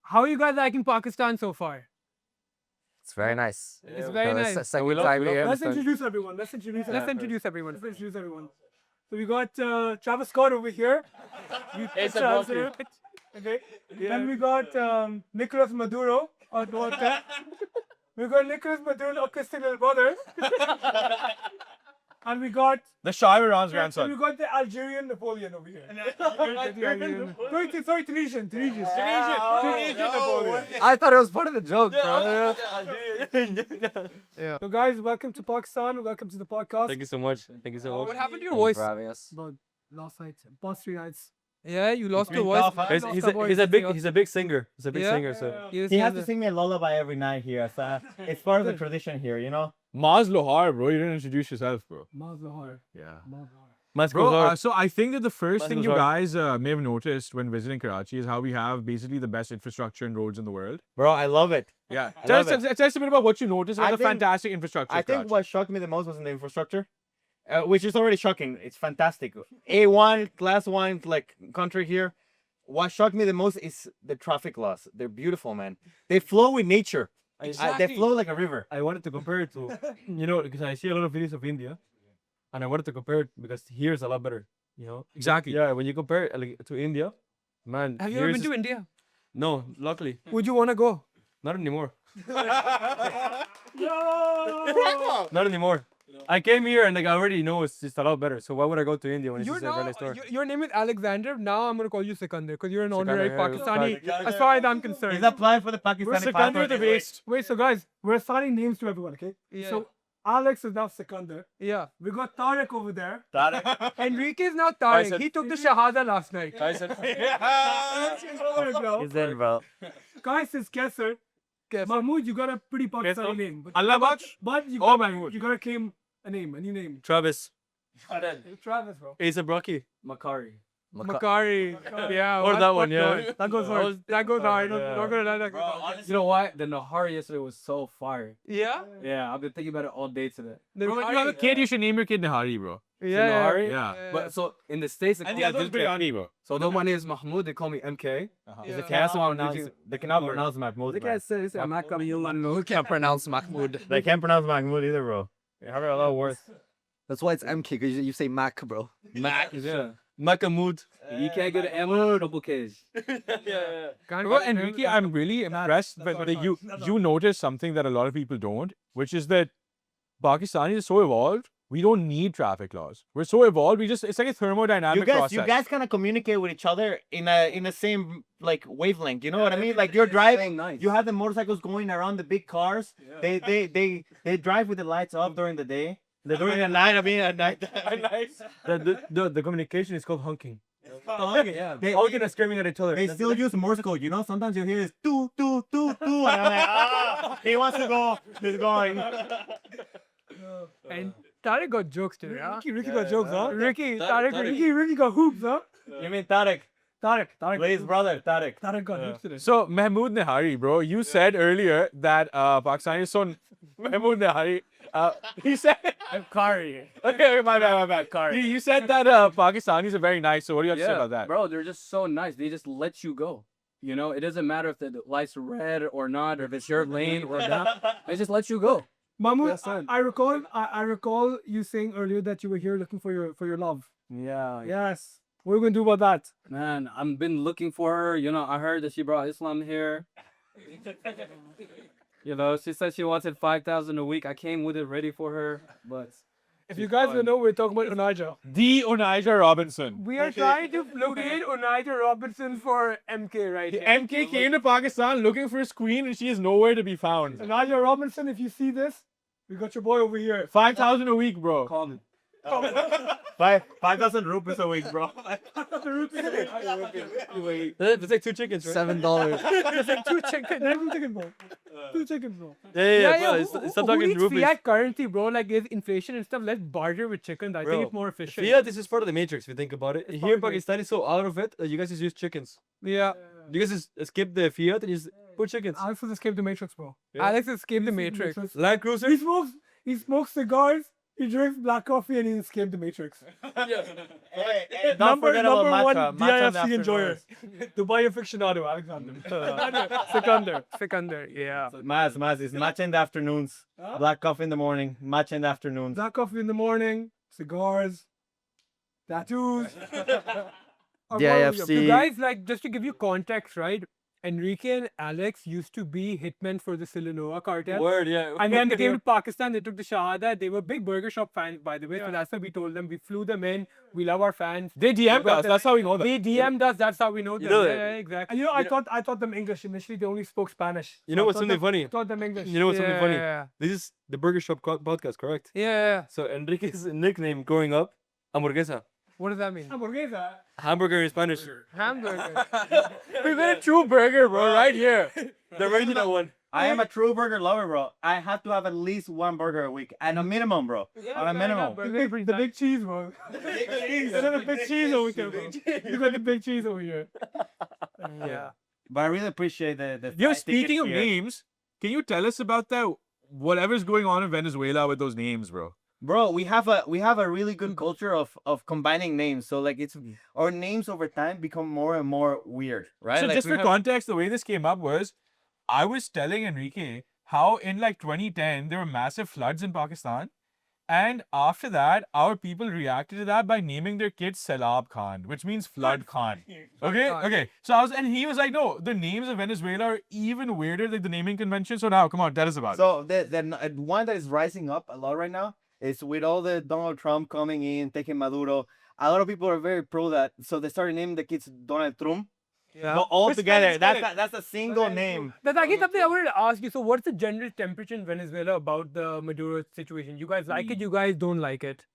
How are you guys liking Pakistan so far? It's very nice. It's very nice. Second time here. Let's introduce everyone. Let's introduce everyone. So we got Travis Scott over here. It's a Travis, okay. Then we got Nicolas Maduro. We got Nicolas Maduro, Christian little brother. And we got The Shah of Iran's we grandson. got the Algerian Napoleon over here. Sorry, Tunisian. Tunisian Napoleon. I thought it was part of the joke, bro. So guys, welcome to Pakistan. Welcome to the podcast. Thank you so much. Thank you so much. What happened to your Thank you voice? for having us. About last night, past 3 nights. Yeah, you lost your been voice. tough, huh? He's a big singer. He's a big Yeah. singer. So You He has said to sing me a lullaby every night here. So it's part of the tradition here, you know? Maz Lohar, bro. You didn't introduce yourself, bro. Maz Lahore. Yeah. Must Bro, go. so I think that the first thing you Sorry. guys may have noticed when visiting Karachi is how we have basically the best infrastructure and roads in the world. Bro, I love it. Yeah. I Tell love us a bit about what you noticed about I the think- fantastic infrastructure. I of think Karachi. what shocked me the most was in the infrastructure, which is already shocking. It's fantastic. A1, class 1, like country here. What shocked me the most is the traffic laws. They're beautiful, man. They flow with nature. They flow like a river. I wanted to compare it to, because I see a lot of videos of India, and I wanted to compare it because here is a lot better, Exactly. Yeah, when you compare it like, to India, man. Have you ever here's been to India? No, luckily, Would you want to go? not anymore. Not anymore. I came here and like I already know it's just a lot better. So why would I go to India when it's You're just a now, really store? your name is Alexander. Now I'm going to call you Sikandar because you're an honorary Sikandar, yeah, Pakistani as far as I'm He's concerned. applying for the Pakistani Sikandar passport. the best. Wait, so guys, we're assigning names to everyone, okay? Yeah. So Alex is now Sikandar. Yeah. We got Tariq over there. Enrique is now Tariq. said- He took the Shahada last night. He's in, bro. Guys is Kesser. Kesser. Mahmoud, you got a pretty Pakistani name. Allah Bach? But you Oh, got, Mahmoud. you got to claim a name, a new name. Travis, Travis, bro. Asa Brocky, Makari. Makari. Yeah. or what- that what one, yeah. noise? That goes hard. That goes hard. Yeah. Not gonna lie, that goes hard. You know what? The Nahari yesterday was so fire. Yeah? Yeah, I've been thinking about it all day today. The Bro, when you have a kid, you should name your kid Nahari, bro. Yeah. Nahari? Yeah. But so in the States, they call And me yeah, those MK. biryani, bro. So though my name is Mahmoud, they call me MK. Yeah. They cannot pronounce. They cannot pronounce Mahmoud. They can't say Mahmoud. Who can't pronounce Mahmoud? They can't pronounce Mahmoud either, bro. They have it a lot worse. That's why it's MK, because you say Mac, bro. Mac. Yeah. Makamud. You can't get an M or double K's. Bro, Enrique, I'm really impressed that you notice something that a lot of people don't, which is that Pakistani is so evolved. We don't need traffic laws. We're so evolved. It's like a thermodynamic process. You guys kind of communicate with each other in the same like wavelength. You know what I mean? Like you're driving, nice. you have the motorcycles going around the big cars. They drive with the lights off during the day. They're doing at night. I mean at night. The communication is called honking. Yeah. Honking and screaming at each other. They still use Morse code, you know? Sometimes you hear this doo doo doo doo, and I'm like, he wants to go. He's going. And Tariq got jokes today, huh? Ricky got jokes, huh? Ricky Ricky got hoops, huh? You mean Tariq? Tariq. Blaze's brother, Tariq. Tariq got hoops today. So, Mahmoud Nahari, bro, you said earlier that Pakistani is so... Mahmoud Nahari, he said... I'm Kari. Okay, my bad. Kari. You said that Pakistanis are very nice, so what do you have to say about that? Bro, they're just so nice. They just let you go. You know, it doesn't matter if the light's red or not, or if it's your lane or not. They just let you go. Mahmoud, Yes, son. I recall you saying earlier that you were here looking for your love. Yeah. Yes. What are we gonna do about that? Man, I've been looking for her. You know, I heard that she brought Islam here. You know, she said she wanted 5,000 a week. I came with it ready for her, but If you guys don't know, we're talking about Onija. The Onija Robinson. We are trying to locate Onija Robinson for MK right here. MK came to Pakistan looking for his queen and she is nowhere to be found. Onija Robinson, if you see this, we got your boy over here. 5,000 a week, bro. call me. 5,000 rupees a week, bro. It's like 2 chickens, right? $7. It's like two chickens, bro. Two chickens, bro. Yeah. Stop Who talking needs rupees. fiat currency, bro? Like, there's inflation and stuff. Let's barter with chickens. I Bro, think it's more efficient. Fiat is just part of the matrix, if you think about it. Here, part of Pakistan is so out of it, you guys just use chickens. Yeah. You guys just skip the Fiat and just put chickens. Alex has escaped the Matrix, bro. Alex escaped the Matrix. Land Cruiser? He smokes cigars He drinks black coffee and he escaped the Matrix. Don't Number forget about one matcha. Matcha in the DIFC enjoyer. afternoons. Dubai aficionado, Alexander. Sikandar, yeah. Maz, it's matcha in the afternoons. Black coffee in the morning. Matcha in the afternoons. Black coffee in the morning, cigars, tattoos. DIFC. You guys, like, just to give you context, right? Enrique and Alex used to be hitmen for the Sinaloa cartel. Word, yeah. And then they came to Pakistan, they took the Shahada. They were big burger shop fans, by the way. So that's what we told them. We flew them in. We love our fans. They DM'd us. That's how we know that. They DM'd us. That's how we know them. know Yeah, that. yeah, exactly. And I taught them English. Initially, they only spoke Spanish. You know I what's taught something them- funny? Taught them English. You know what's something funny? Yeah. This is the Burger Shop podcast, correct? Yeah. So Enrique's nickname growing up, hamburguesa. What does that mean? Hamburguesa. Hamburger in Spanish. Hamburger. We got a true burger, bro, right here. The original one. I am a true burger lover, bro. I have to have at least one burger a week, and a minimum, bro. On a minimum. The big cheese, bro. The big cheese over here, bro. You got the big cheese over here. Yeah. But I really appreciate the. Yo, I think speaking it's of here. names, can you tell us about that? Whatever's going on in Venezuela with those names, bro. Bro, we have a really good culture of combining names. So like it's our names over time become more and more weird, right? So Like, just we for have- context, the way this came up was, I was telling Enrique how in like 2010 there were massive floods in Pakistan, and after that our people reacted to that by naming their kid Salab Khan, which means Flood Khan. Okay. So and he was like, no, the names of Venezuela are even weirder than the naming convention. So now, come on, tell us about it. So the one that is rising up a lot right now is with all the Donald Trump coming in, taking Maduro. A lot of people are very pro that, so they started naming the kids Donald Trump. Yeah. But all Which together, Spanish? that's a single name. That's actually something I wanted to ask you. So, what's the general temperature in Venezuela about the Maduro situation? You guys like it? You guys don't like it?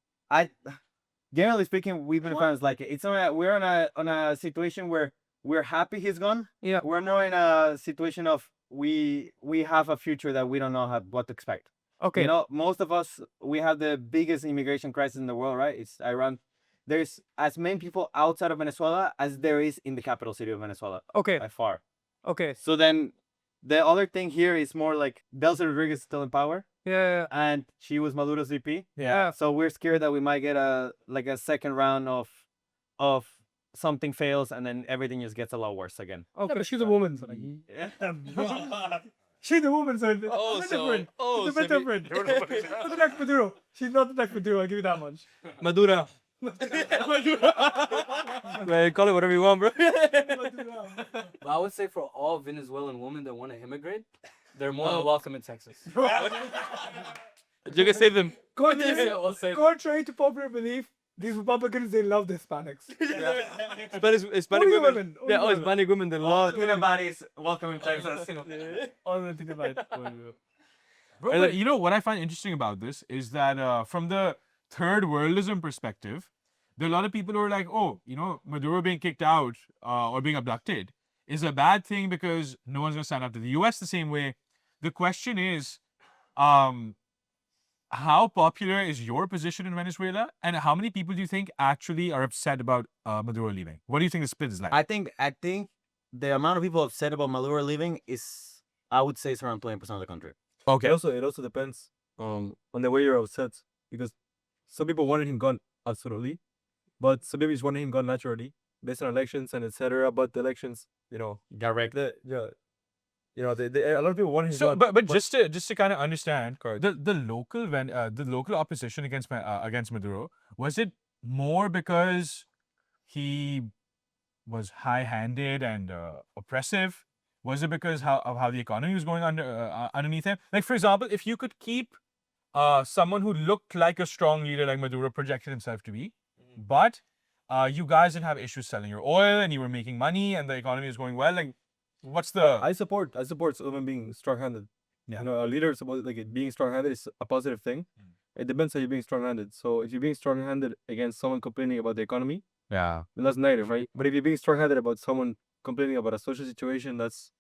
Generally speaking, we've been fans like it. We're on a situation where we're happy he's gone. Yeah. We're not in a situation of we have a future that we don't know what to expect. Okay. You know, most of us, we have the biggest immigration crisis in the world, right? It's around, there's as many people outside of Venezuela as there is in the capital city of Venezuela, Okay. by far. Okay. So then the other thing here is more like Delcy Rodriguez is still in power Yeah. and she was Maduro's VP. Yeah. So we're scared that we might get a second round of something fails and then everything just gets a lot worse again. Okay. But she's a woman. So she's a woman, so it's Oh, a bit so- different. oh, It's a bit so different. Not the next Maduro. She's not the next Maduro. I'll give you that much. Madura. Man, call it whatever you want, bro. But I would say for all Venezuelan women that want to immigrate, they're more than welcome in Texas. You can save them. We'll say Contrary to popular belief, these Republicans, they love the Hispanics. Hispanic Only women. women, Yeah, only women. Hispanic women, they love. Tuna bodies, welcome in Texas. All the things about it. And, like, you know what I find interesting about this is that from the third worldism perspective, there are a lot of people who are like, oh, you know, Maduro being kicked out or being abducted is a bad thing because no one's going to stand up to the US the same way. The question is, how popular is your position in Venezuela, and how many people do you think actually are upset about Maduro leaving? What do you think the split is like? I think the amount of people upset about Maduro leaving is, I would say, it's around 20% of the country. Okay. It also depends on the way you're upset, because some people wanted him gone absolutely, but some people just wanted him gone naturally based on elections and etc. But the elections, you know, Direct. a lot of people wanted him So, gone. but just to kind of understand, the local opposition against Maduro, was it more because he was high-handed and oppressive? Was it because of how the economy was going underneath him? Like, for example, if you could keep someone who looked like a strong leader like Maduro projected himself to be, but you guys didn't have issues selling your oil and you were making money and the economy was going well, like, what's the... I support someone being strong-handed. Yeah. You know, a leader is supposed, like, being strong-handed is a positive thing. It depends how you're being strong-handed. So if you're being strong-handed against someone complaining about the economy, Yeah. then that's negative, right? But if you're being strong-handed about someone complaining about a social situation, that's,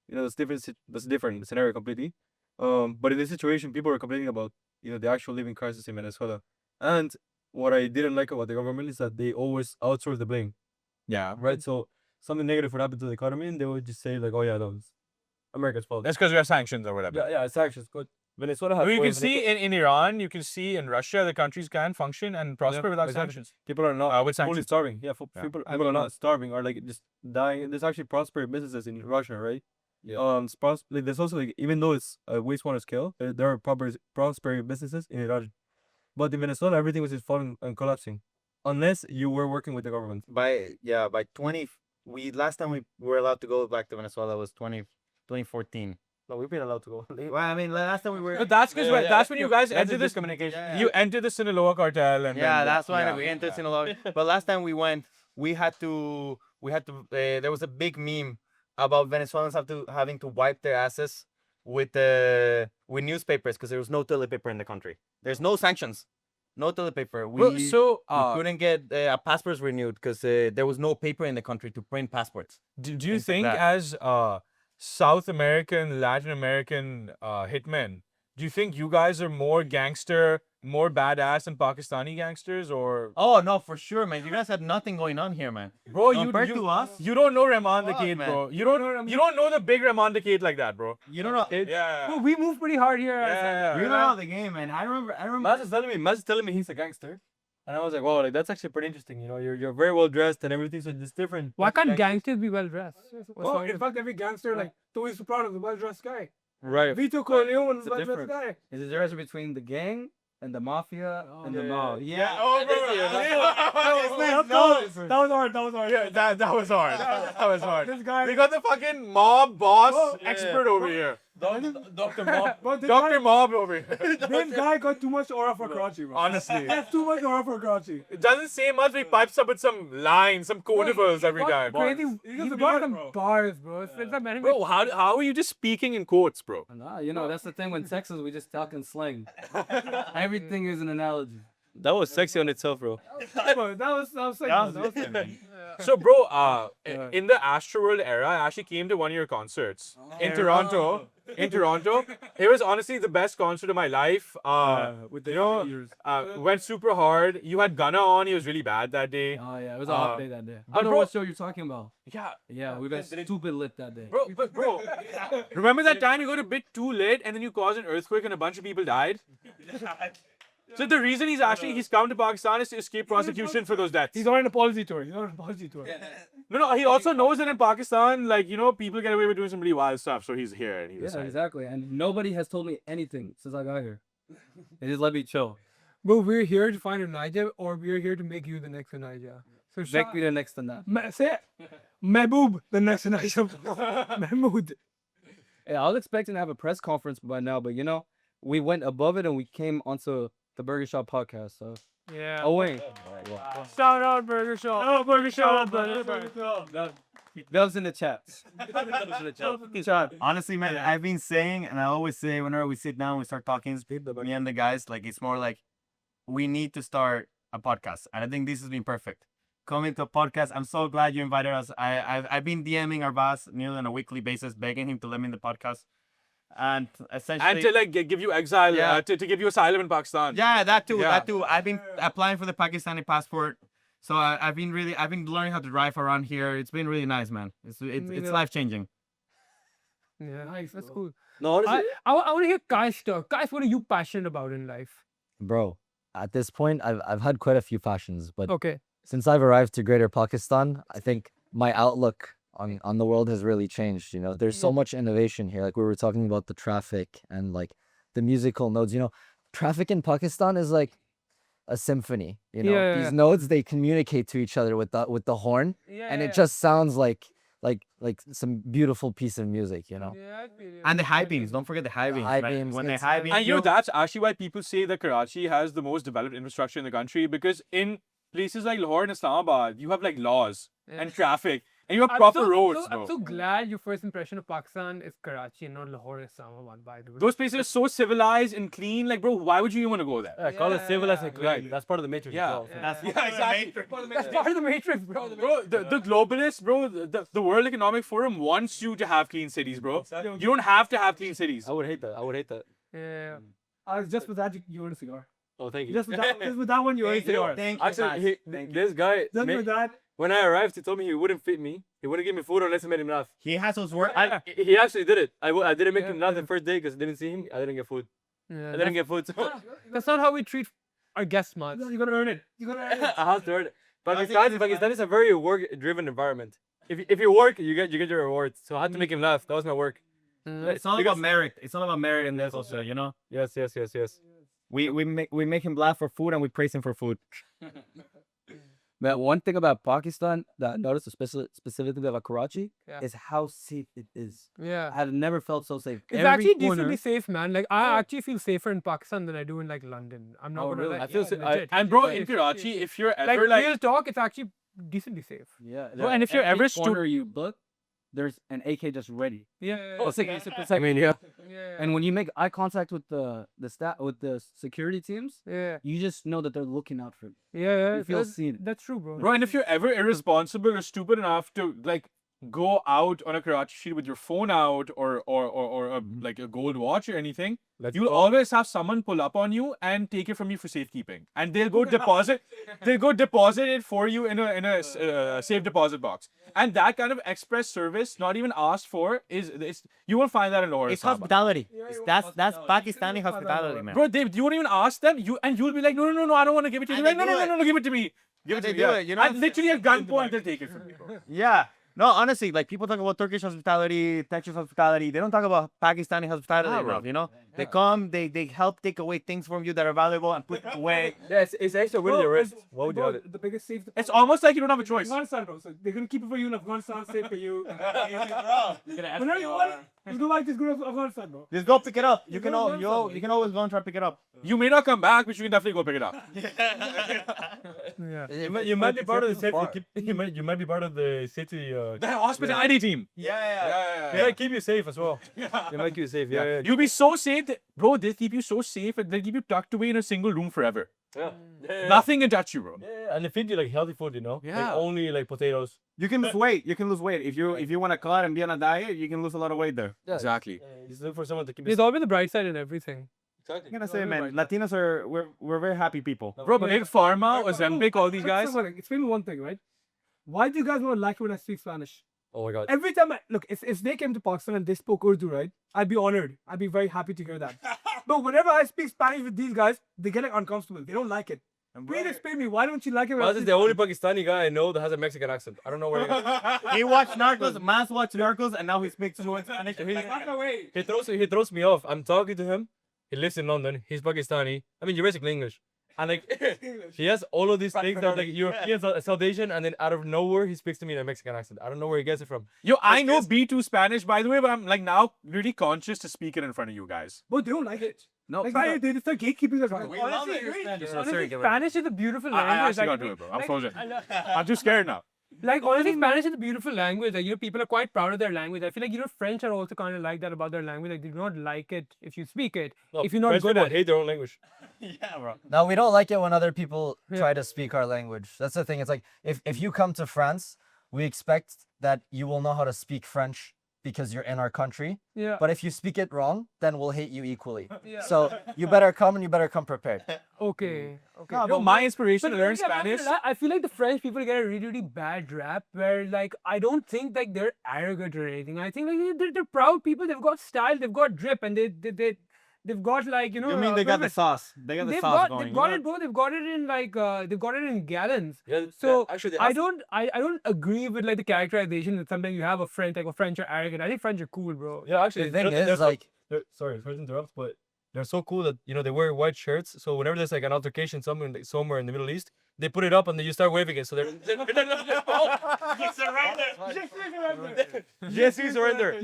you know, that's different. That's different scenario completely. But in this situation, people are complaining about, you know, the actual living crisis in Venezuela. And what I didn't like about the government is that they always outsource the blame, Yeah. right? So something negative would happen to the economy, and they would just say like, "Oh yeah, no, it's America's fault." That's because we have sanctions or whatever. Yeah, it's sanctions. But Venezuela has. You oil. can see in Iran, you can see in Russia, the countries can function and prosper without exactly. sanctions. People are not With fully sanctions. starving. Yeah, Yeah. people are not starving or like just dying. There's actually prospering businesses in Russia, right? Yeah. Like, there's also like even though it's a wastewater scale, there are prospering businesses in Iran. But in Venezuela, everything was just falling and collapsing, unless you were working with the government. By 20, last time we were allowed to go back to Venezuela was 2014. No, we've been allowed to go. Well, I mean, last time we were. But that's because that's when you guys entered this communication. Yeah. You entered the Sinaloa cartel and Yeah, then that's why yeah. we entered Sinaloa. But last time we went, we had to. There was a big meme about Venezuelans having to wipe their asses with newspapers because there was no toilet paper in the country. There's no sanctions, no toilet paper. Bro, We couldn't get our passports renewed because there was no paper in the country to print passports. do you things like think that. as South American, Latin American hitmen, do you think you guys are more gangster, more badass than Pakistani gangsters, or Oh no, for sure, man. You guys had nothing going on here, man. bro? Compared to us, you don't know Rahman the Fuck, Kid, man. bro. You don't know the big Rahman the Kid like that, bro. you don't know. Yeah, Well, we move pretty hard here. yeah. You don't know the game, man. I remember. Maz is telling me he's a gangster, and I was like, wow, like that's actually pretty interesting. You know, you're very well dressed and everything, so it's different. Why can't Gangsters. gangsters be well dressed? Oh, in fact, every gangster like Tony Soprano is a well-dressed guy. Right. Vito Corleone is It's a a well-dressed difference. guy. Is the difference between the gang and the mafia and the mob? Yeah. Oh, bro. That was hard. That was hard. Yeah, that was hard. That was hard. This guy. We got the fucking mob boss expert over here. Dr. Mob. But this Dr. guy, Mob over here. this guy got too much aura for Karachi, bro. Honestly. That's too much aura for Karachi. It doesn't say much, but he pipes up with some lines, some codeables every time. Crazy. He He got got the some bro. bars, bro. It's like man, Bro, how are you just speaking in quotes, bro? Nah, you know, that's the thing with Texas, we just talk in slang. Everything is an analogy. That was sexy on itself, bro. that was sick. That That was was So, bro, in the Astroworld era, I actually came to one of your concerts in Toronto. In Toronto, it was honestly the best concert of my life. Went super hard. You had Gunna on. He was really bad that day. Oh, yeah, it was a hot day that day. I but don't know bro- what show you're talking about. Yeah, Yeah, we got stupid lit that day. bro. Remember that time you got a bit too late and then you caused an earthquake and a bunch of people died? So the reason he's come to Pakistan is to escape prosecution for those deaths. He's on an apology tour. He's on an apology tour. No, he also knows that in Pakistan, like, people get away with doing some really wild stuff. So he's here and he Yeah, decided. exactly. And nobody has told me anything since I got here. They just let me chill. Bro, we're here to find Onija, or we're here to make you the next Onija. So Make me the next to that. say it. Mehboob, the next Onija. Mahmood. Yeah, I was expecting to have a press conference by now, but you know, we went above it and we came onto the Burger Shop podcast. So, Yeah. oh wait, Shout out Burger Shop. Oh, Burger Shop. Burger Shop. Bell's in the chat. Honestly, man, I've been saying, and I always say whenever we sit down, we start talking, me and the guys, like it's more like we need to start a podcast, and I think this has been perfect. Coming to a podcast, I'm so glad you invited us. I've been DMing our boss nearly on a weekly basis, begging him to let me in the podcast, and essentially, And to like give you exile, Yeah. to give you asylum in Pakistan. yeah, that too, Yeah. that too. I've been applying for the Pakistani passport. So I've been learning how to drive around here. It's been really nice, man. It's life changing. Yeah, nice. That's cool. No, honestly, I want to hear Kai's stuff. Kais, what are you passionate about in life? Bro, at this point, I've had quite a few passions, but Okay. since I've arrived to Greater Pakistan, I think my outlook on the world has really changed. You know, there's so much innovation here. Like we were talking about the traffic and like the musical nodes. You know, traffic in Pakistan is like a symphony. You know, Yeah, yeah, these yeah. nodes they communicate to each other with the horn, and it just sounds like some beautiful piece of music. You know. And the high beams. Don't forget the high beams. high man. beams, When the it's- high beams. And that's actually why people say that Karachi has the most developed infrastructure in the country, because in places like Lahore and Islamabad, you have like laws and traffic, and you have proper roads, bro. I'm so glad your first impression of Pakistan is Karachi and not Lahore or Islamabad, by the way. Those places are so civilized and clean. Like, bro, why would you even want to go there? yeah, call it civilized and clean. Right. That's part of the matrix. Yeah. as well. That's exactly. That's part of the matrix, bro. Bro, the globalists, bro, the World Economic Forum wants you to have clean cities, bro. You don't have to have clean cities. I would hate that. Yeah. Just with that, you want a cigar. Oh, thank you. Just with that one, you want a cigar. Thank you. Actually, this guy, Just with that. when I arrived, he told me he wouldn't fit me. He wouldn't give me food unless I made him laugh. He has those work. He actually did it. I didn't make him laugh the first day because I didn't see him. I didn't get food. Yeah, I didn't get food. So that's not how we treat our guests, man. You gotta earn it. You gotta earn it. I have to earn it. Pakistan is a very work-driven environment. If you work, you get your rewards. So I had to make him laugh. That was my work. It's all about merit. It's all about merit in this also, you know. Yes. We make him laugh for food and we praise him for food. But one thing about Pakistan that I noticed, specifically about Karachi, Yeah. is how safe it is. Yeah. I have never felt so safe. It's Every actually corner- decently safe, man. Like I actually feel safer in Pakistan than I do in like London. I'm not Oh, gonna really? lie. I feel Yeah, legit. And bro, Like, in Karachi, if you're like ever real talk, it's actually decently safe. Yeah. Bro, and if you're every ever stu- corner you look, there's an AK just ready. Yeah. It's like, I mean, yeah. yeah. and when you make eye contact with the staff, with the security teams, yeah. you just know that they're looking out for you. Yeah. You feel seen. That's true, bro. Bro, and if you're ever irresponsible or stupid enough to like go out on a Karachi street with your phone out or like a gold watch or anything, you'll always have someone pull up on you and take it from you for safekeeping, and they'll go deposit it for you in a safe deposit box. And that kind of express service, not even asked for, is you won't find that in Lahore. It's Islamabad. hospitality. That's Pakistani hospitality, man. Bro, you won't even ask them. You'll be like, no, I don't want to give it to you. And They're like, they do no, give it to me. Give it to they me. do Yeah. it, you know? And literally at gunpoint, they'll take it from you. Bro. Yeah. No, honestly, like people talk about Turkish hospitality, Texas hospitality. They don't talk about Pakistani hospitality enough, you know? They come, they help take away things from you that are valuable and put it away. Yeah, it's actually really the risk. Why would you Bro, have it? the biggest safety. It's almost like you don't have a choice. Afghanistan, bro. So they're gonna keep it for you in Afghanistan, safe for you. Bro, Whenever you want, you go back to go to Afghanistan, bro. just go pick it up. You can always go and try to pick it up. You may not come back, but you can definitely go pick it up. Yeah. You might be part of the safety. You might be part of the safety. The hospitality team. They might keep you safe as well. They might keep you safe. Yeah. You'll be so safe, bro. They'll keep you so safe, and they'll keep you tucked away in a single room forever. Yeah. Nothing can touch you, bro. And they feed you like healthy food, you know. Yeah. Like only like potatoes. You can lose weight. You can lose weight. If you want to cut and be on a diet, you can lose a lot of weight there. Exactly. Just look for someone to keep you. There's always the bright side in everything. I'm gonna say, man, Latinos we're very happy people. Bro, but Big Pharma, Ozempic, all these guys. Explain me one thing, right? Why do you guys want to like when I speak Spanish? Oh my god. Every time if they came to Pakistan and they spoke Urdu, right? I'd be honored. I'd be very happy to hear that. But whenever I speak Spanish with these guys, they get like uncomfortable. They don't like it. Please explain me. Why don't you like it? when I Well, this is speak the only Pakistani guy I know that has a Mexican accent. I don't know where he got He watched Narcos, Mas watched Narcos, and now he speaks fluent Spanish. he throws me off. I'm talking to him. He lives in London. He's Pakistani. I mean, you're basically English. And like, he has all of these things that are like European, South Asian, and then out of nowhere, he speaks to me in a Mexican accent. I don't know where he gets it from. Yo, I know B2 Spanish, by the way, but I'm like now really conscious to speak it in front of you guys. But they don't like it. No, Like, they just start gatekeeping the Honestly, Spanish is a beautiful I language. actually like, got to it, bro. I'm like, frozen. I'm too scared now. Like honestly, Spanish is a beautiful language. Like people are quite proud of their language. I feel like French are also kind of like that about their language. Like they do not like it if you speak it. No, if you're not French good people at hate it. their own language. Yeah, bro. No, we don't like it when other people try to speak our language. That's the thing. It's like if you come to France, we expect that you will know how to speak French because you're in our country. Yeah. But if you speak it wrong, then we'll hate you equally. Yeah. So you better come and you better come prepared. Okay. Okay. You know, my inspiration to learn yeah, but Spanish. I feel like the French people get a really, really bad rap where like I don't think like they're arrogant or anything. I think like they're proud people. They've got style. They've got drip, and they've got like You mean they got the sauce? They got the They've sauce got going. they've got it both. They've got it in like they've got it in gallons. Yeah, So actually, I don't agree with like the characterization that sometimes you have a French like French are arrogant. I think French are cool, bro. Yeah, actually, The thing is, like, Sorry to interrupt, but they're so cool that they wear white shirts. So whenever there's like an altercation somewhere in the Middle East, they put it up and then you start waving it. So they're yes, we surrender.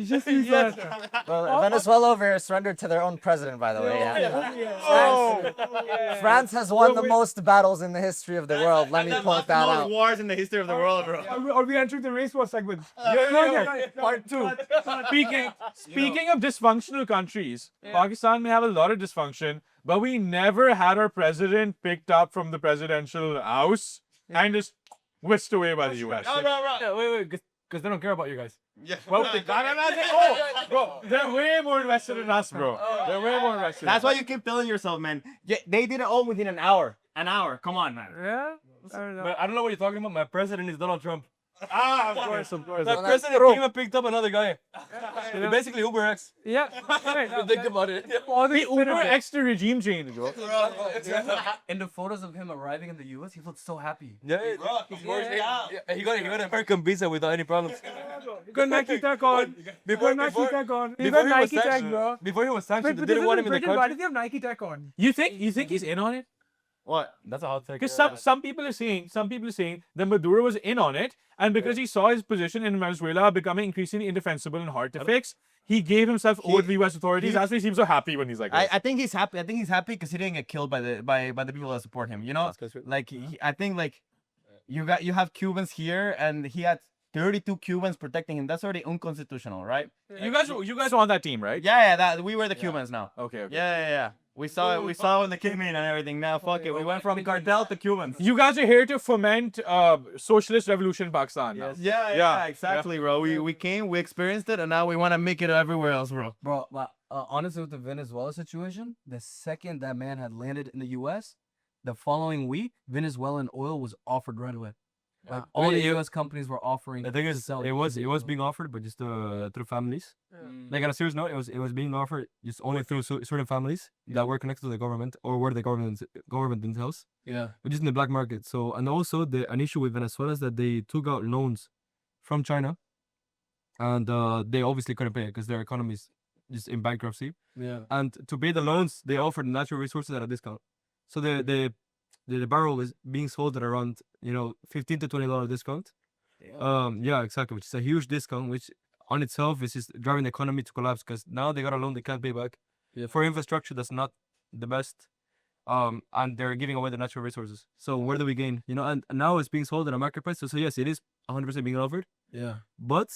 well, Venezuela over surrendered to their own president, by the way. Yeah. France has won the most battles in the history of the world. Let me point that out. Wars in the history of the world, bro. Are we entering the race war segment? Part 2. Speaking of dysfunctional countries, Pakistan may have a lot of dysfunction, but we never had our president picked up from the presidential house and just whisked away by the US. Yeah, wait, because they don't care about you guys. Well, bro, they're way more invested in us, bro. They're way more invested. That's why you keep telling yourself, man. Yeah, they did it all within an hour. An hour. Come on, man. Yeah. I don't know. But I don't know what you're talking about. My president is Donald Trump. Of course, of course. The president came and picked up another guy. Basically Uber X. Yeah. If you think about it. The Uber extra regime change, bro. In the photos of him arriving in the US, he looked so happy. Yeah, he got an American visa without any problems. You got Nike tech on. You got Nike tech on. You got Nike tech, bro. Before he was sanctioned, But they this didn't is want in him in the Britain. Why country. does he have Nike tech on? You think he's in on it? What? That's a hot take. Because some people are saying that Maduro was in on it, and because he saw his position in Venezuela becoming increasingly indefensible and hard to fix, he gave himself over to the U.S. authorities. That's why he seems so happy when he's like this. I think he's happy. I think he's happy because he didn't get killed by the people that support him. You know, like I think like you have Cubans here, and he had 32 Cubans protecting him. That's already unconstitutional, right? You guys are on that team, right? Yeah, that we were the Cubans now. Okay. Yeah. We saw it. We saw when they came in and everything. Now fuck it. We went from cartel to Cubans. You guys are here to foment socialist revolution in Pakistan. Now. Yeah, exactly, bro. We came, we experienced it, and now we want to make it everywhere else, bro. Bro, honestly, with the Venezuela situation, the second that man had landed in the US, the following week, Venezuelan oil was offered right away. Like, all the US companies were offering. The thing to is, sell it was being offered, but just through families. Like on a serious note, it was being offered just only through certain families that were connected to the government or were the government themselves, Yeah. but just in the black market. So and also an issue with Venezuela is that they took out loans from China, and they obviously couldn't pay it because their economy is just in bankruptcy. Yeah. And to pay the loans, they offered natural resources at a discount. So the barrel is being sold at around $15 to $20 discount. Yeah, exactly, which is a huge discount, which on itself is just driving the economy to collapse because now they got a loan they can't pay back for infrastructure that's not the best. And they're giving away the natural resources. So where do we gain? And now it's being sold at a market price. So yes, it is 100% being offered, Yeah. but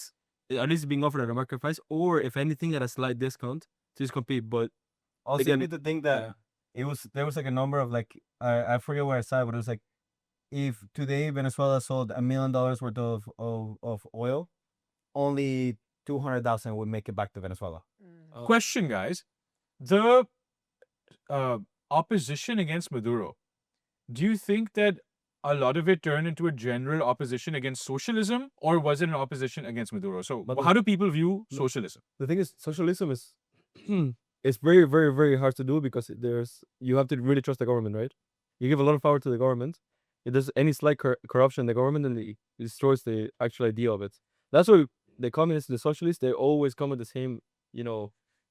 at least it's being offered at a market price, or if anything, at a slight discount to just compete. But Also, again, you need to think that there was like a number of like I forget where I saw it, but it was like if today Venezuela sold $1 million worth of oil, only 200,000 would make it back to Venezuela. Question, guys. The opposition against Maduro, do you think that a lot of it turned into a general opposition against socialism, or was it an opposition against Maduro? So how do people view socialism? the thing is, socialism is it's very, very, very hard to do because you have to really trust the government, right? You give a lot of power to the government. If there's any slight corruption in the government, then it destroys the actual idea of it. That's why the communists, the socialists, they always come with the same,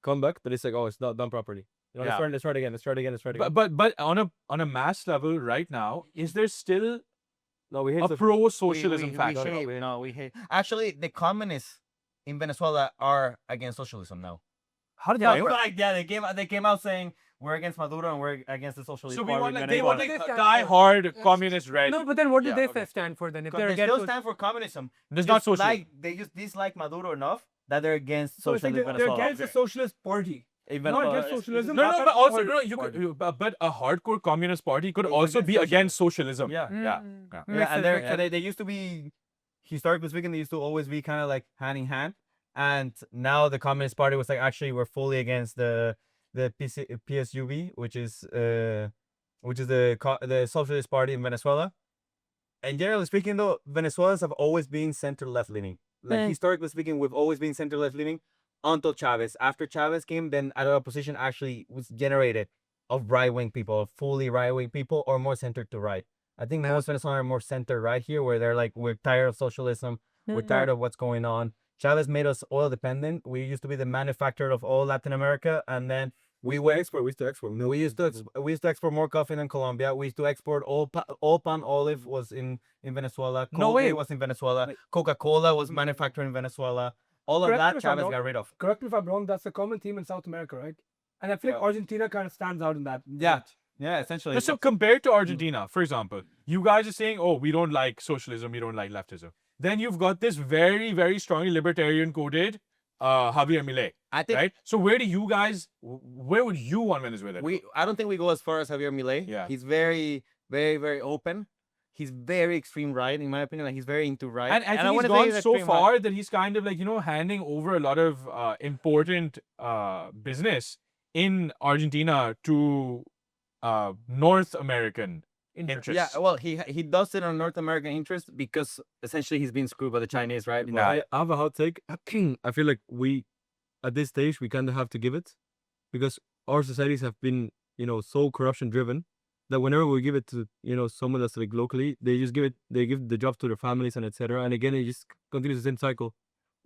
comeback. That it's like, oh, it's not done properly. Let's try it again. Let's try it again. But on a mass level right now, is there still No, we hate a pro-socialism faction? We hate. Actually, the communists in Venezuela are against socialism now. How did They came out saying we're against Maduro and we're against the socialist So we party. want of they want Venezuela. like die-hard communist red. No, but then what do Yeah, they okay. stand for then? If They they're against still those- stand for communism. There's not Just socialism. they just dislike Maduro enough that they're against So it's like socialism in they're Venezuela. against the socialist party. Not against socialism. No, but but also party. but a hardcore communist party could also be against socialism. Yeah. Yeah. Yeah, and they used to be, historically speaking, they used to always be kind of like hand in hand. And now the Communist Party was like, actually, we're fully against the PSUV, which is the Socialist Party in Venezuela. And generally speaking, though, Venezuelans have always been center left leaning. Like historically speaking, we've always been center left leaning until Chavez. After Chavez came, then another opposition actually was generated of right wing people, fully right wing people, or more centered to right. I think most Venezuelans are more center right here, where they're like, we're tired of socialism, we're tired of what's going on. Chavez made us oil dependent. We used to be the manufacturer of all Latin America, and then we used to export more coffee than Colombia. We used to export all palm olive was in Venezuela. No way. Colgate was in Venezuela. Coca-Cola was manufactured in Venezuela. All of Correct that me if I'm Chavez wrong. got rid of. Correct me if I'm wrong. That's a common theme in South America, right? And I feel like Argentina kind of stands out in that. Yeah, essentially. So compared to Argentina, for example, you guys are saying, oh, we don't like socialism, we don't like leftism. Then you've got this very, very strongly libertarian coded Javier Milei, I think right? So where would you want Venezuela to go? I don't think we go as far as Javier Milei. Yeah. He's very, very, very open. He's very extreme right, in my opinion. Like he's very into right. And I I think wouldn't he's say gone so extreme right. far that he's kind of like, handing over a lot of important business in Argentina to North American interest. Yeah, well, he does it on North American interest because essentially he's being screwed by the Chinese, right? Yeah. I have a hot take. I feel like at this stage, we kind of have to give it because our societies have been, so corruption driven that whenever we give it to, someone that's like locally, they give the jobs to their families and etc. And again, it just continues the same cycle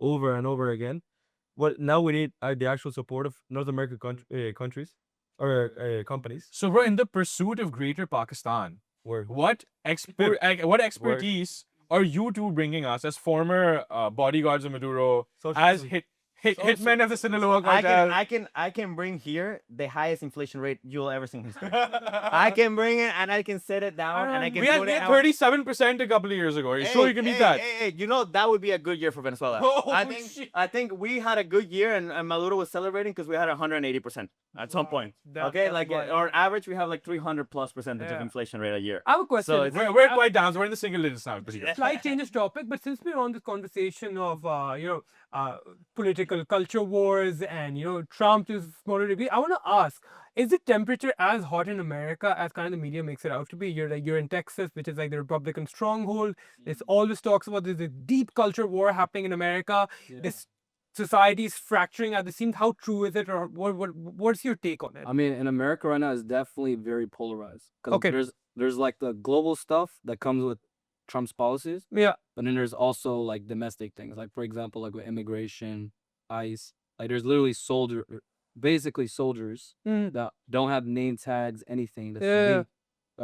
over and over again. Well, now we need the actual support of North American countries or companies. So we're in the pursuit of greater Pakistan. Where What expertise are you two bringing us as former bodyguards of Maduro, as hitmen of the Sinaloa cartel? I can bring here the highest inflation rate you'll ever see in history. I can bring it and I can set it down and I can We had put it out. 37% a couple of years ago. Are you sure you can beat that? Hey, that would be a good year for Venezuela. Oh, I think we had a good year and Maduro was celebrating because we had 180% at some point. Okay, like on average we have like 300+% of inflation rate a year. I have a question. So it's- We're quite down. So we're in the single digits now. Pretty good. Slight change of topic, but since we're on this conversation of political culture wars and Trump to a smaller degree, I want to ask: is the temperature as hot in America as kind of the media makes it out to be? You're in Texas, which is like the Republican stronghold. There's always talks about there's a deep culture war happening in America. This society is fracturing at the seams. How true is it, or what's your take on it? I mean, in America right now, it's definitely very polarized. 'Cause Okay. There's like the global stuff that comes with Trump's policies, Yeah. but then there's also like domestic things, like for example, like with immigration, ICE. Like there's literally basically soldiers Mm. that don't have name tags, anything. That Yeah.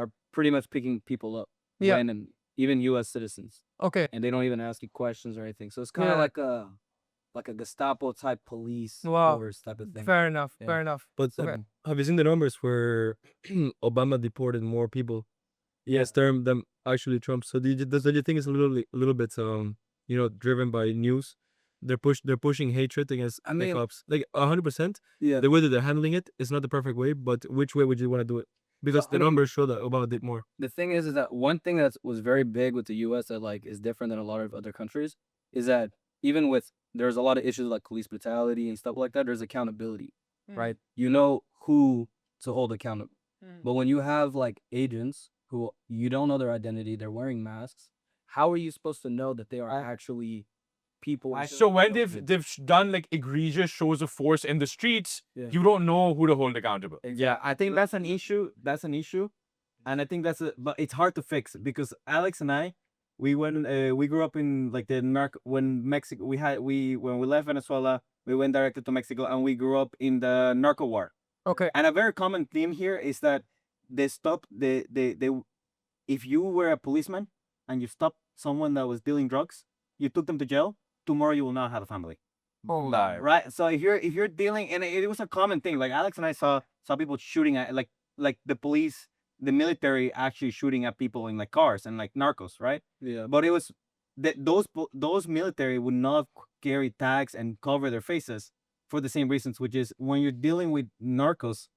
are pretty much picking people up. Yeah. And even U.S. citizens, Okay. and they don't even ask you questions or anything. So it's kind of Yeah. like a Gestapo type police Wow. force type of thing. Fair enough. Yeah. Fair enough. But Okay. have you seen the numbers where Obama deported more people? Yes, term them actually Trump. So do you think it's a little bit driven by news? They're pushing hatred against I mean- cops like 100%. Yeah. The way that they're handling it is not the perfect way, but which way would you want to do it? Because the numbers show that Obama did more. The thing is that one thing that was very big with the U.S. that like is different than a lot of other countries is that even with there's a lot of issues like police brutality and stuff like that. There's accountability, right? You know who to hold accountable. But when you have like agents who you don't know their identity, they're wearing masks. How are you supposed to know that they are actually people? So when they've done like egregious shows of force in the streets, Yeah. you don't know who to hold accountable. Yeah, I think that's an issue. And I think but it's hard to fix because Alex and I, we grew up in like when we left Venezuela, we went directly to Mexico and we grew up in the narco war. Okay. And a very common theme here is that if you were a policeman and you stopped someone that was dealing drugs, you took them to jail, tomorrow you will not have a family. Oh, Right? So if you're dealing, and it was a common thing. Like Alex and I saw people shooting at like the police, the military actually shooting at people in like cars and like narcos, right? Yeah. But it was that those military would not carry tags and cover their faces for the same reasons, which is when you're dealing with narcos,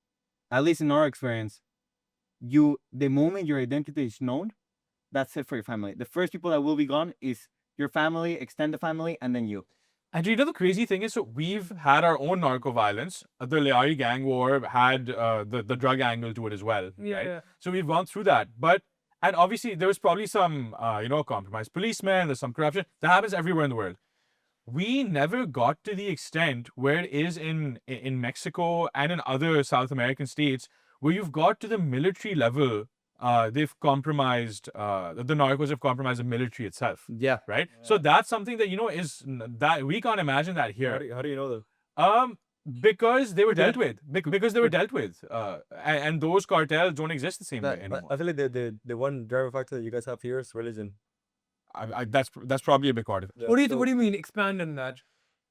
at least in our experience, the moment your identity is known, that's it for your family. The first people that will be gone is your family, extended family, and then you. And the crazy thing is, so we've had our own narco violence. The Leari gang war had the drug angle to it as well. Yeah, right? yeah. So we've gone through that. And obviously there was probably some, compromised policemen, there's some corruption. That happens everywhere in the world. We never got to the extent where it is in Mexico and in other South American states where you've got to the military level. They've compromised, the narcos have compromised the military itself. Yeah. Right? So that's something that, that we can't imagine that here. How do you know that? Because they were dealt with. Because they were dealt with. And those cartels don't exist the same way anymore. I feel like the one driver factor that you guys have here is religion. That's probably a big part of it. Yeah, What do so, you mean? Expand on that.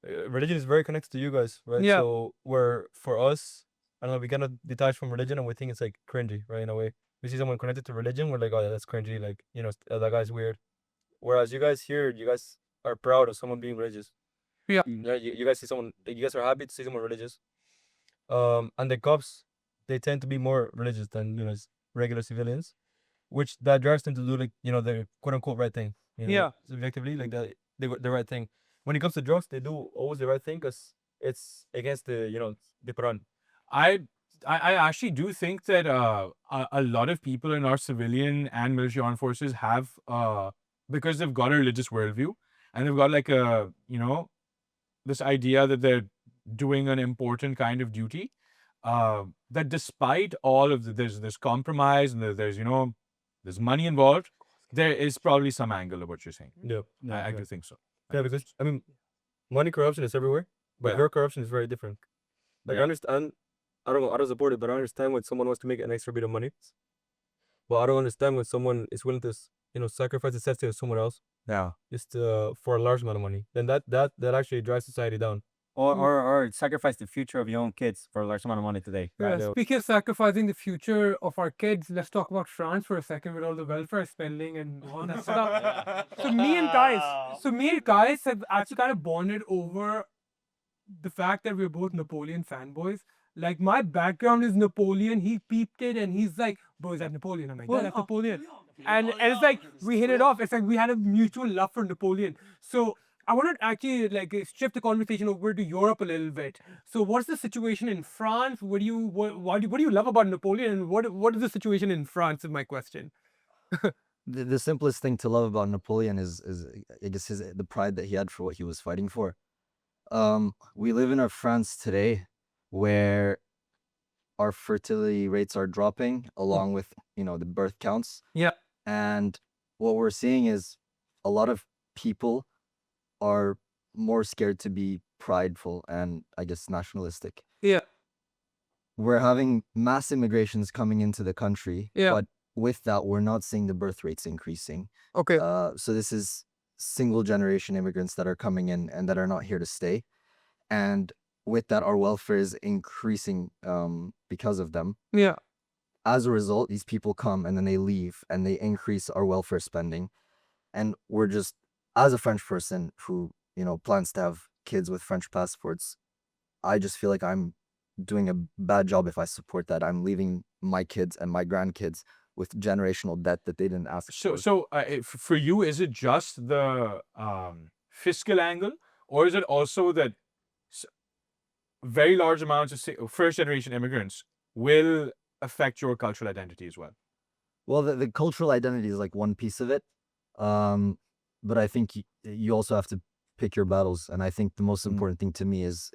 religion is very connected to you guys, right? Yeah. So where for us, I don't know, we kind of detach from religion and we think it's like cringy, right? In a way, we see someone connected to religion, we're like, oh, yeah, that's cringy. Like, that guy's weird. Whereas you guys here, you guys are proud of someone being religious. Yeah. You guys see someone, like, you guys are happy to see someone religious. And the cops, they tend to be more religious than regular civilians, which that drives them to do like the quote unquote right thing. Yeah. Subjectively, like that, the right thing. When it comes to drugs, they do always the right thing because it's against the the Quran. I actually do think that a lot of people in our civilian and military armed forces have because they've got a religious worldview and they've got like a this idea that they're doing an important kind of duty. That despite all of there's compromise and there's there's money involved, there is probably some angle of what you're saying. Yeah. I do think so. Yeah, because I mean, money corruption is everywhere, but her corruption is very different. Like I understand, I don't support it, but I understand when someone wants to make an extra bit of money. But I don't understand when someone is willing to, sacrifice the safety of someone else Yeah. just for a large amount of money. Then that actually drives society down. Or sacrifice the future of your own kids for a large amount of money today. Yeah, speaking of sacrificing the future of our kids, let's talk about France for a second with all the welfare spending and all that stuff. So me and guys have actually kind of bonded over the fact that we're both Napoleon fanboys. Like my background is Napoleon. He peeped it and he's like, bro, is that Napoleon? I'm like, yeah, that's Napoleon. And it's like we hit it off. It's like we had a mutual love for Napoleon. So I want to actually like shift the conversation over to Europe a little bit. So what's the situation in France? What do you love about Napoleon? And what is the situation in France is my question. The simplest thing to love about Napoleon is I guess the pride that he had for what he was fighting for. We live in a France today where our fertility rates are dropping along with the birth counts. Yeah. And what we're seeing is a lot of people are more scared to be prideful and I guess nationalistic. Yeah. We're having mass immigrations coming into the country, Yeah. but with that, we're not seeing the birth rates increasing. Okay. So this is single generation immigrants that are coming in and that are not here to stay. And with that, our welfare is increasing because of them. Yeah. As a result, these people come and then they leave and they increase our welfare spending. And we're just, as a French person who, plans to have kids with French passports, I just feel like I'm doing a bad job if I support that. I'm leaving my kids and my grandkids with generational debt that they didn't ask for. So for you, is it just the fiscal angle, or is it also that very large amounts of first generation immigrants will affect your cultural identity as well? Well, the cultural identity is like one piece of it. But I think you also have to pick your battles. And I think the most important thing to me is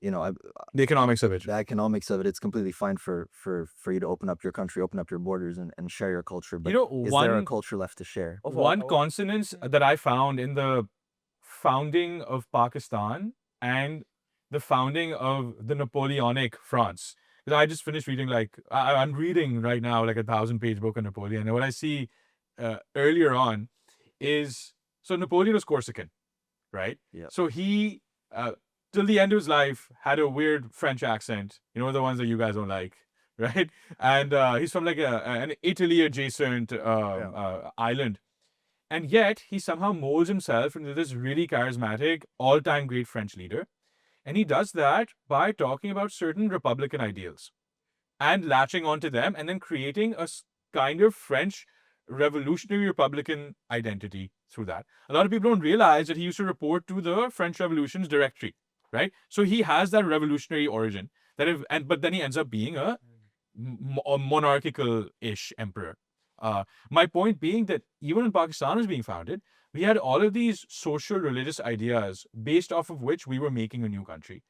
the economics of it. The economics of it. It's completely fine for you to open up your country, open up your borders and share your culture. But is there a culture left to share? One consonance that I found in the founding of Pakistan and the founding of the Napoleonic France. Because I just finished reading I'm reading right now like a 1,000-page book on Napoleon. And what I see earlier on is, so Napoleon was Corsican, right? Yeah. So he, till the end of his life, had a weird French accent. The ones that you guys don't like, right? And he's from like an Italy adjacent island. And yet he somehow molds himself into this really charismatic, all-time great French leader. And he does that by talking about certain Republican ideals and latching onto them and then creating a kind of French revolutionary Republican identity through that. A lot of people don't realize that he used to report to the French Revolution's directory, right? So he has that revolutionary origin but then he ends up being a monarchical-ish emperor. My point being that even when Pakistan was being founded, we had all of these social religious ideas based off of which we were making a new country.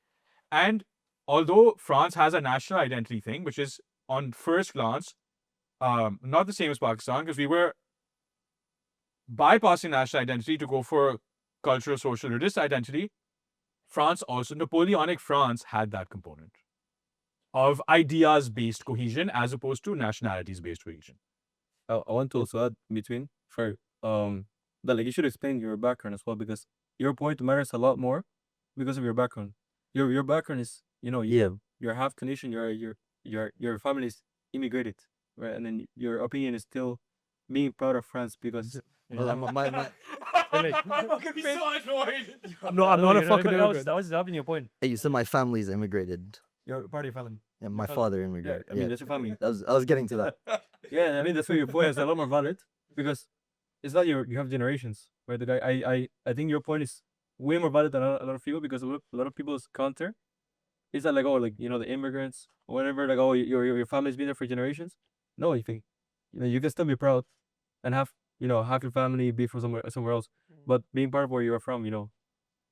And although France has a national identity thing, which is on first glance, not the same as Pakistan, because we were bypassing national identity to go for cultural, social, religious identity. France also, Napoleonic France had that component of ideas-based cohesion as opposed to nationalities-based cohesion. I want to also add between that you should explain your background as well, because your point matters a lot more because of your background. Your background is you're half Canadian, your family is immigrated, right? And then your opinion is still being proud of France because I'm gonna be so annoyed. I'm not a fucking immigrant. that was your point. Hey, you said my family's immigrated. Your party family. Yeah, my father immigrated. I mean, that's your family. I was getting to that. Yeah, I mean that's why your point is a lot more valid because it's not you have generations, right? The guy, I think your point is way more valid than a lot of people because a lot of people's counter Is that like, oh, like, you know, the immigrants or whatever, like, oh, your family's been there for generations? No, you think, you know, you can still be proud and have, you know, half your family be from somewhere else, but being part of where you're from, you know,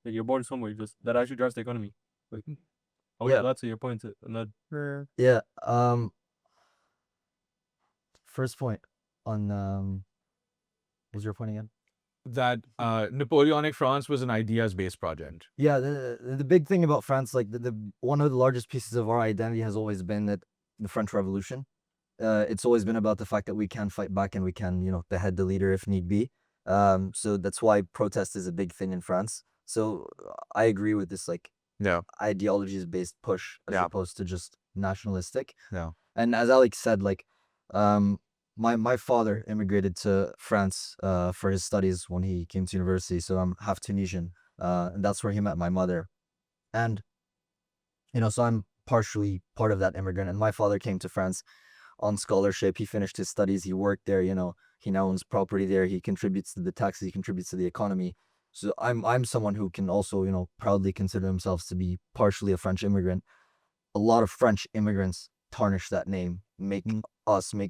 like you're born somewhere, just that actually drives the economy. Like, oh yeah, that's your point. Not Yeah. First point on what was your point again? That Napoleonic France was an ideas-based project. Yeah, the big thing about France, like the one of the largest pieces of our identity has always been that the French Revolution. It's always been about the fact that we can fight back and we can, you know, behead the leader if need be. So that's why protest is a big thing in France. So I agree with this, like, Yeah. ideologies-based push as Yeah. opposed to just nationalistic. Yeah. And as Alex said, like, my father immigrated to France for his studies when he came to university. So I'm half Tunisian, and that's where he met my mother. And you know, so I'm partially part of that immigrant. And my father came to France on scholarship. He finished his studies. He worked there. You know, he now owns property there. He contributes to the taxes. He contributes to the economy. So I'm someone who can also, you know, proudly consider themselves to be partially a French immigrant. A lot of French immigrants tarnish that name, make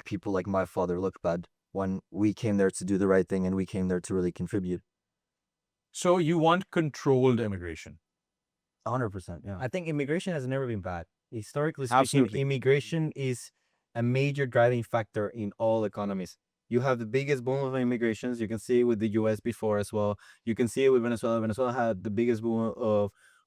people like my father look bad when we came there to do the right thing and we came there to really contribute. So you want controlled immigration? 100%, yeah. I think immigration has never been bad. Historically speaking, Absolutely. immigration is a major driving factor in all economies. You have the biggest boom of immigrations. You can see it with the US before as well. You can see it with Venezuela. Venezuela had the biggest boom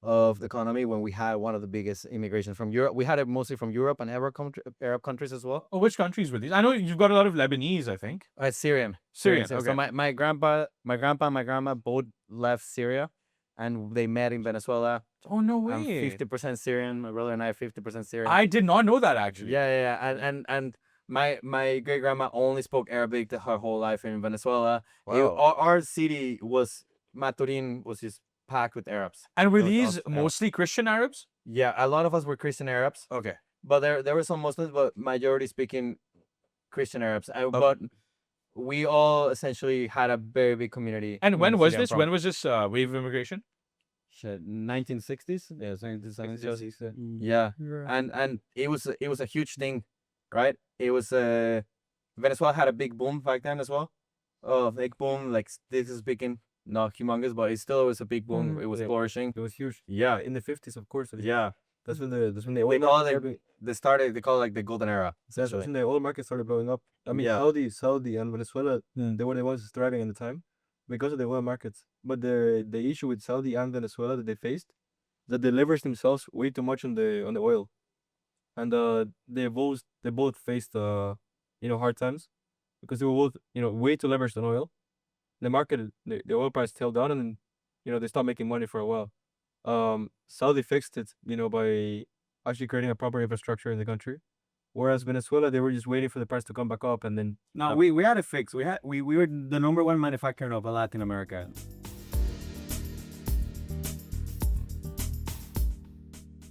of the economy when we had one of the biggest immigrations from Europe. We had it mostly from Europe and Arab countries as well. Oh, which countries were these? I know you've got a lot of Lebanese, I think. Syrian. Syrian, So okay. my grandpa and my grandma both left Syria, and they met in Venezuela. Oh, no I'm way. 50% Syrian. My brother and I are 50% Syrian. I did not know that, actually. Yeah. And my great grandma only spoke Arabic her whole life in Venezuela. Wow. Our city was Maturin was just packed with Arabs. And were It was these awesome. mostly Christian Arabs? Yeah, a lot of us were Christian Arabs, Okay. but there were some Muslims, but majority speaking Christian Arabs. But we all essentially had a very big community. And in when the was city I'm this? from. When was this wave of immigration? Shit, 1960s? yeah, 1960s. Yeah. And it was a huge thing, right? It was Venezuela had a big boom back then as well. Oh, big boom, like this is speaking, not humongous, but it still was a big boom. It was flourishing. It was huge. Yeah. In the 50s, of course. Yeah. That's when the They oil call market it they call it like the golden era. That's Essentially. when the oil market started blowing up. I mean, Yeah. Saudi and Venezuela, they were the ones thriving at the time because of the oil markets. But the issue with Saudi and Venezuela that they faced, that they leveraged themselves way too much on the oil, and they both faced hard times because they were both way too leveraged on oil. The market, the oil price tailed down, and then they stopped making money for a while. Saudi fixed it, by actually creating a proper infrastructure in the country. Whereas Venezuela, they were just waiting for the price to come back up, and then No, we had it fixed. We were the number one manufacturer of Latin America.